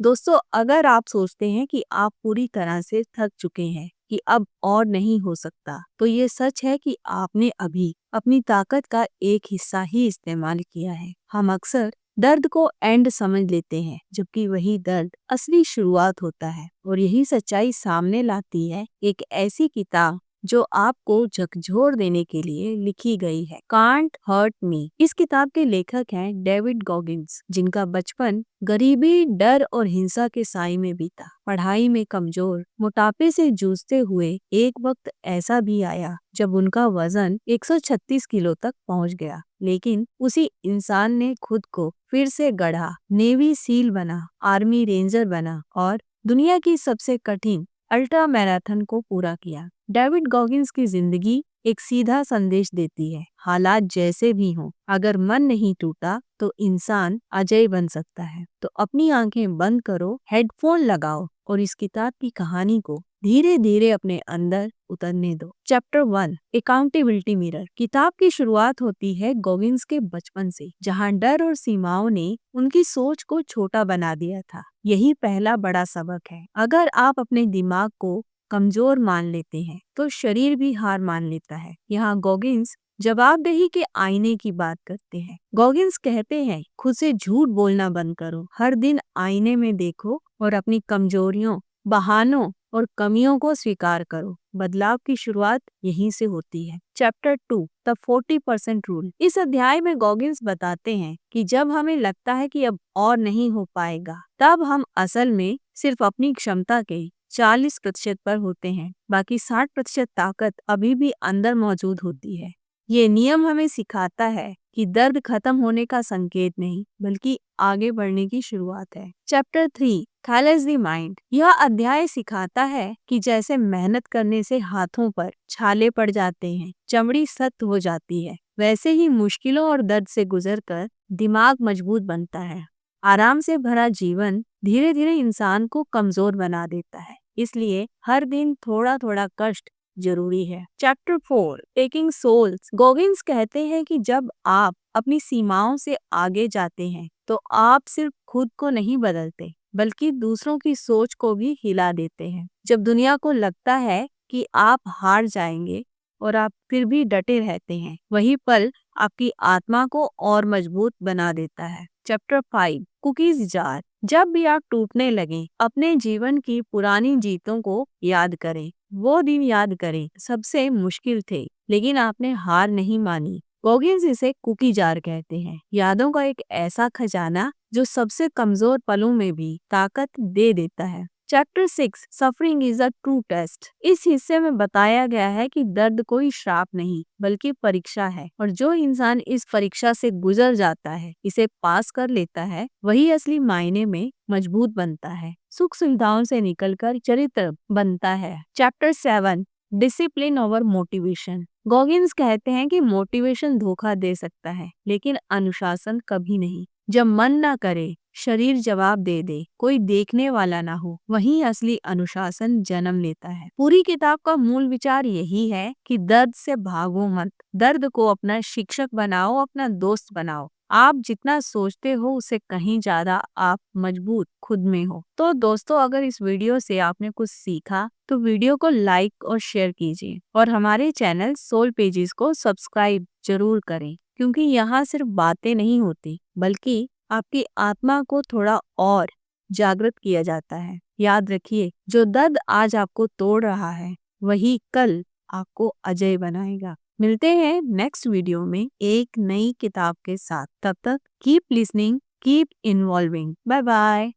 दोस्तों, अगर आप सोचते हैं कि आप पूरी तरह से थक चुके हैं, कि अब और नहीं हो सकता, तो ये सच है कि आपने अभी अपनी ताकत का एक हिस्सा ही इस्तेमाल किया है। हम अक्सर दर्द को एंड समझ लेते हैं, जबकि वही दर्द असली शुरुआत होता है। और यही सच्चाई सामने लाती है एक ऐसी किताब जो आपको झकझोर देने के लिए लिखी गई है, कांट हर्ट मी। इस किताब के लेखक हैं डेविड गॉगिन्स, जिनका बचपन गरीबी, डर और हिंसा के साए में बीता। पढ़ाई में कमजोर, मोटापे से जूझते हुए एक वक्त ऐसा भी आया जब उनका वजन 136 किलो तक पहुंच गया। लेकिन उसी इंसान ने खुद को फिर से गढ़ा, नेवी सील बना, आर्मी रेंजर बना और दुनिया की सबसे कठिन अल्ट्रा मैराथन को पूरा किया। डेविड गॉगिन्स की जिंदगी एक सीधा संदेश देती है, हालात जैसे भी हों, अगर मन नहीं टूटा तो इंसान अजय बन सकता है। तो अपनी आंखें बंद करो, हेडफोन लगाओ और इस किताब की कहानी को धीरे धीरे अपने अंदर उतरने दो। Chapter 1, accountability mirror. किताब की शुरुआत होती है गॉगिन्स के बचपन से, जहां डर और सीमाओं ने उनकी सोच को छोटा बना दिया था। यही पहला बड़ा सबक है। अगर आप अपने दिमाग को कमजोर मान लेते हैं, तो शरीर भी हार मान लेता है। यहाँ गॉगिन्स जवाबदेही के आईने की बात करते हैं। गॉगिन्स कहते हैं, खुद से झूठ बोलना बंद करो, हर दिन आईने में देखो और अपनी कमजोरियों, बहानों और कमियों को स्वीकार करो। बदलाव की शुरुआत यहीं से होती है। Chapter 2, the 40% rule. इस अध्याय में गॉगिन्स बताते हैं कि जब हमें लगता है कि अब और नहीं हो पाएगा, तब हम असल में सिर्फ अपनी क्षमता के 40% पर होते हैं। बाकी 60% ताकत अभी भी अंदर मौजूद होती है। ये नियम हमें सिखाता है कि दर्द खत्म होने का संकेत नहीं, बल्कि आगे बढ़ने की शुरुआत है। Chapter 3, Thales the mind. यह अध्याय सिखाता है कि जैसे मेहनत करने से हाथों पर छाले पड़ जाते हैं, चमड़ी सख्त हो जाती है, वैसे ही मुश्किलों और दर्द से गुजरकर दिमाग मजबूत बनता है। आराम से भरा जीवन धीरे धीरे इंसान को कमजोर बना देता है, इसलिए हर दिन थोड़ा थोड़ा कष्ट जरूरी है। Chapter 4, taking souls. गॉगिन्स कहते हैं कि जब आप अपनी सीमाओं से आगे जाते हैं, तो आप सिर्फ खुद को नहीं बदलते, बल्कि दूसरों की सोच को भी हिला देते हैं। जब दुनिया को लगता है कि आप हार जाएंगे और आप फिर भी डटे रहते हैं, वही पल आपकी आत्मा को और मजबूत बना देता है। Chapter 5, cookies jar. जब भी आप टूटने लगें, अपने जीवन की पुरानी जीतों को याद करें। वो दिन याद करें, सबसे मुश्किल थे, लेकिन आपने हार नहीं मानी। गॉगिन्स इसे कुकी जार कहते हैं, यादों का एक ऐसा खजाना जो सबसे कमजोर पलों में भी ताकत दे देता है। Chapter 6, suffering is a true test. इस हिस्से में बताया गया है कि दर्द कोई श्राप नहीं, बल्कि परीक्षा है, और जो इंसान इस परीक्षा से गुजर जाता है, इसे पास कर लेता है, वही असली मायने में मजबूत बनता है, सुख सुविधाओं से निकलकर चरित्र बनता है। Chapter 7, discipline over motivation. Goggins कहते हैं कि मोटिवेशन धोखा दे सकता है, लेकिन अनुशासन कभी नहीं। जब मन ना करे, शरीर जवाब दे दे, कोई देखने वाला ना हो, वहीं असली अनुशासन जन्म लेता है। पूरी किताब का मूल विचार यही है कि दर्द से भागो मत, दर्द को अपना शिक्षक बनाओ, अपना दोस्त बनाओ। आप जितना सोचते हो, उससे कहीं ज्यादा आप मजबूत खुद में हो। तो दोस्तों, अगर इस वीडियो से आपने कुछ सीखा, तो वीडियो को लाइक और शेयर कीजिए, और हमारे चैनल सोल पेजेस को सब्सक्राइब जरूर करें, क्योंकि यहाँ सिर्फ बातें नहीं होती, बल्कि आपकी आत्मा को थोड़ा और जागृत किया जाता है। याद रखिए, जो दर्द आज आपको तोड़ रहा है, वही कल आपको अजय बनाएगा। मिलते हैं नेक्स्ट वीडियो में एक नई किताब के साथ। तब तक keep listening, keep involving. Bye bye.